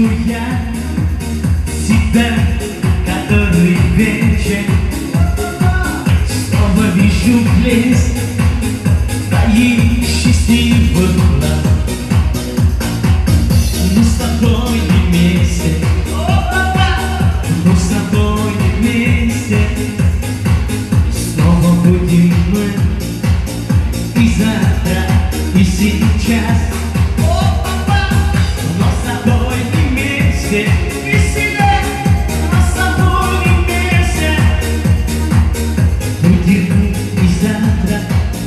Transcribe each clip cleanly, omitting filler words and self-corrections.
Жду я тебя, который вечер. Снова вижу блеск твоих счастливых глаз. Мы с тобой вместе, мы с тобой вместе. Снова будем мы и завтра, и сейчас. Но с тобой вместе, веселее, но с тобой вместе. Будем мы и завтра,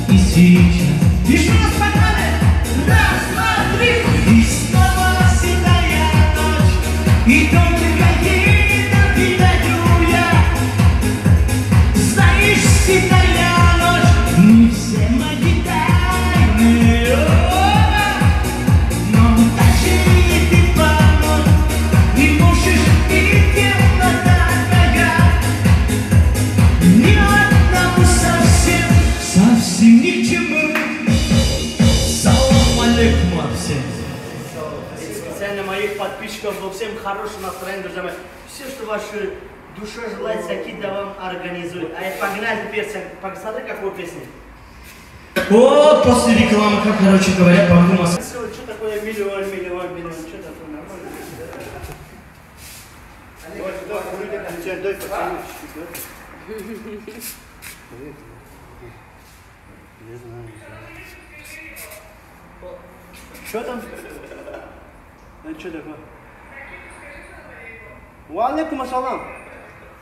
и сейчас. Еще раз погнали! Раз, два, три! И снова седая ночь, и только ей напитаю я. Знаешь, седая ночь, не все мои тайны. Но даже и ты помочь не можешь, и темнота нога. Ни одному совсем, совсем ни к чему. Салам алейкум всем. Специально моих подписчиков, всем хорошего настроения, друзья мои. Все, что ваша душа желает, Сакида вам организует. А погнали песня. Посмотри, какую песню. О, после рекламы, как, короче говоря, по-моему. Что такое миллион, что такое нормально? Дай поцелуй чуть-чуть. Не знаю. Что там? Это что такое? Валейкум ассалам.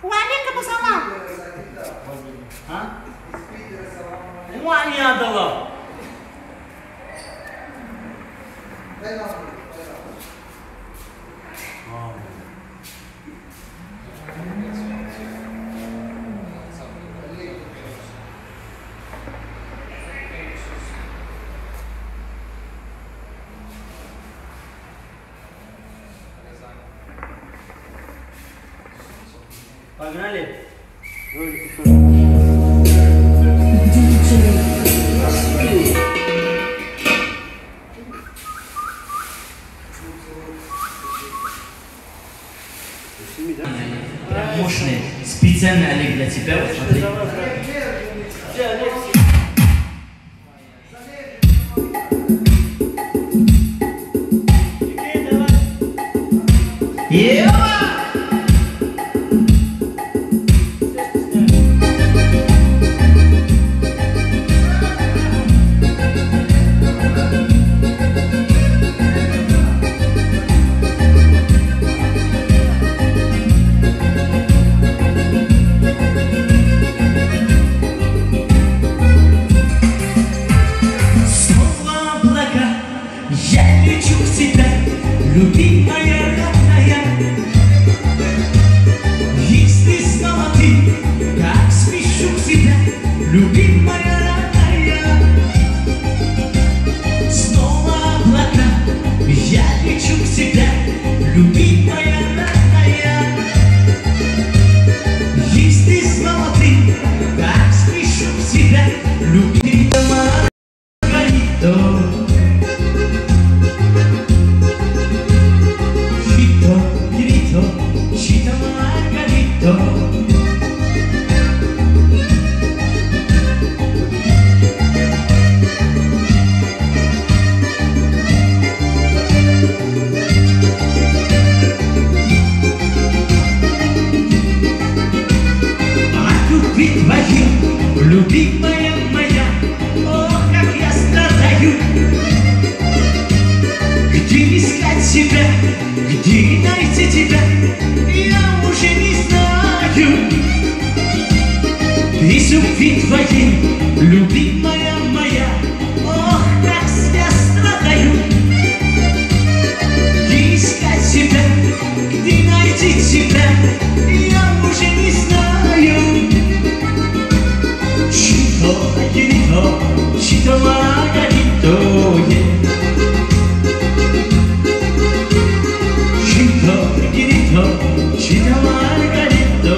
Валейкум ассалам. А? Ваня отдала. Погнали. Прям мощный, специально, Олег, для тебя, вот смотри. Любимая родная, если снова ты, как смешу себя, любимая родная. Снова облака, я лечу к тебе, любимая родная. Если снова ты, как смешу себя, любимая Маргарита. Chita Margarito. А любви твою, любимая моя, ох, как я страдаю. Где искать тебя, где найти тебя, я уже не знаю. Без любви твоей, любимая моя, ох, как я страдаю. Где искать тебя, где найти тебя, я уже не знаю. Чито Маргарито, Чито Маргарито, Chita Margarito.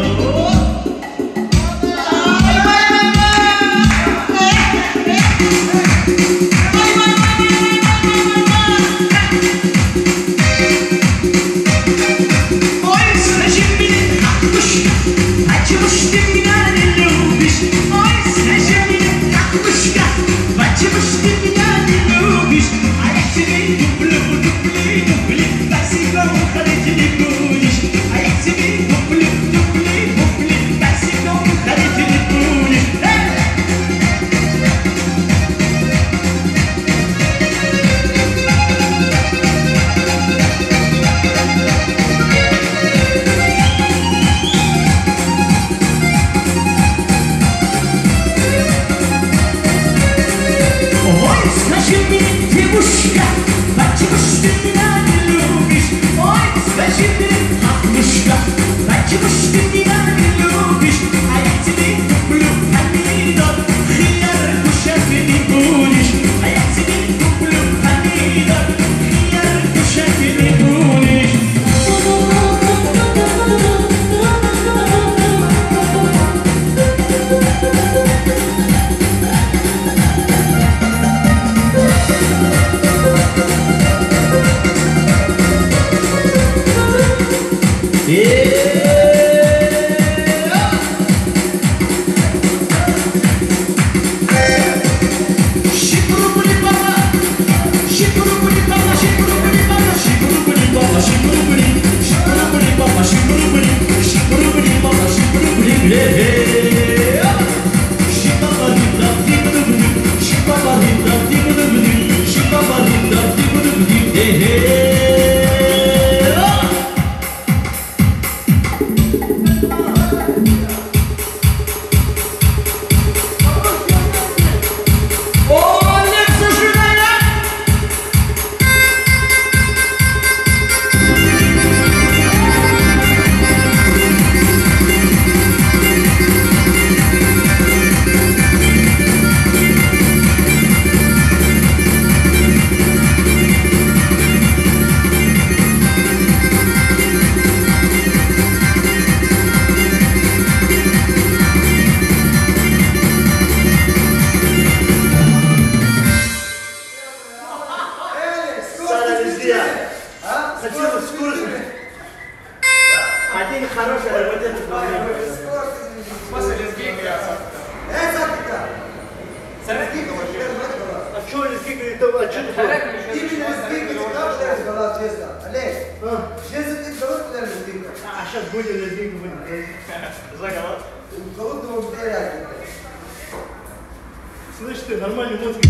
Слышь ты, нормальный музыка.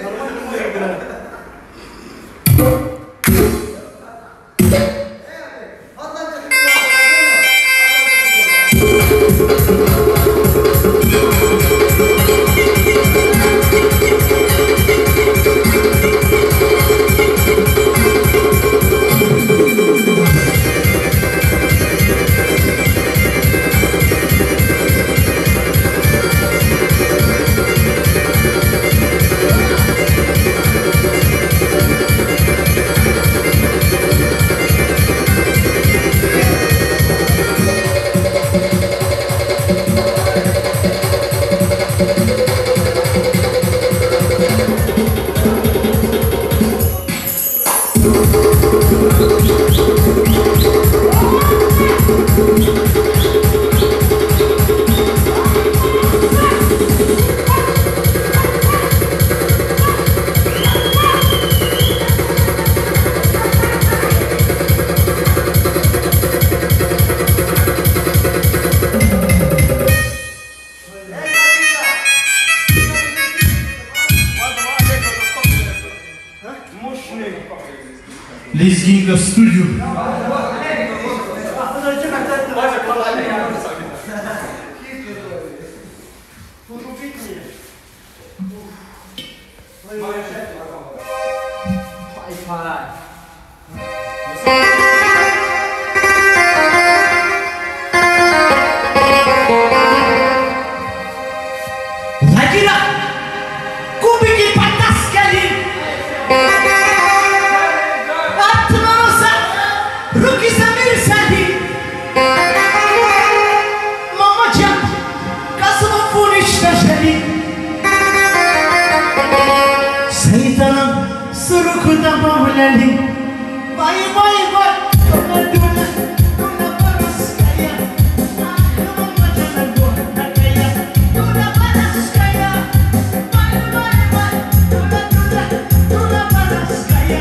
Нормальный музыка играет. Лезгинка в студию. Ладила, кубики потаскали. От носа руки замерзали. Мамочка, космов уничтожали. Сайтаном с руку добавляли. Бай-бай-бай, дуля, дуля поросская. Ах, мамочка, дуля такая. Дуля поросская. Бай-бай-бай, дуля, дуля, дуля поросская.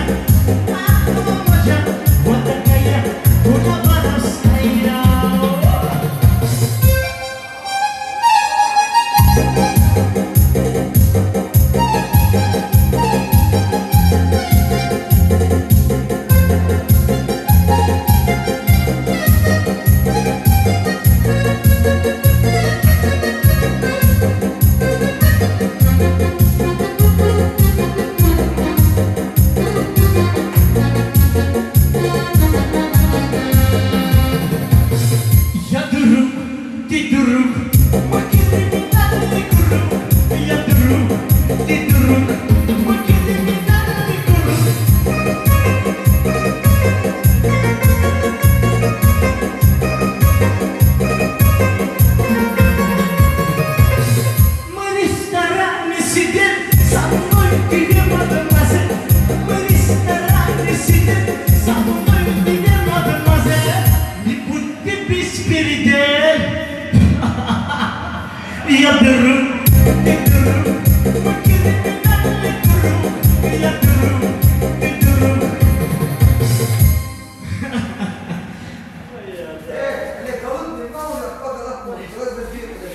я беру,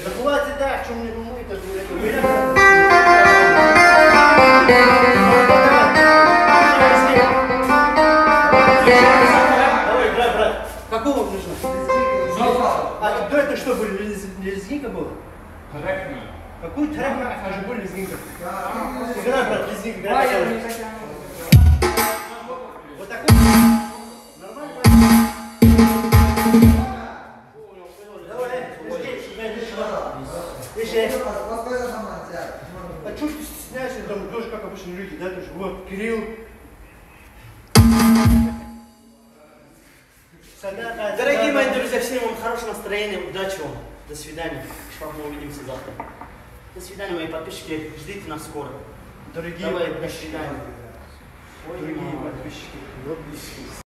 Да хватит, да, что мне это же Давай, играй, брат. Какого нужно? А до этого что были? Лезгинка была? Какую трек? А же были лезгинка. Играй, брат, лезгинка, играй. Вот такой? Нормально? А что ты стесняешься, там идешь, как обычные люди, да, тоже, вот, Кирилл. Дорогие мои друзья, всем вам хорошего настроения, удачи вам, до свидания, мы увидимся завтра. До свидания, мои подписчики, ждите нас скоро. Дорогие подписчики, дорогие подписчики.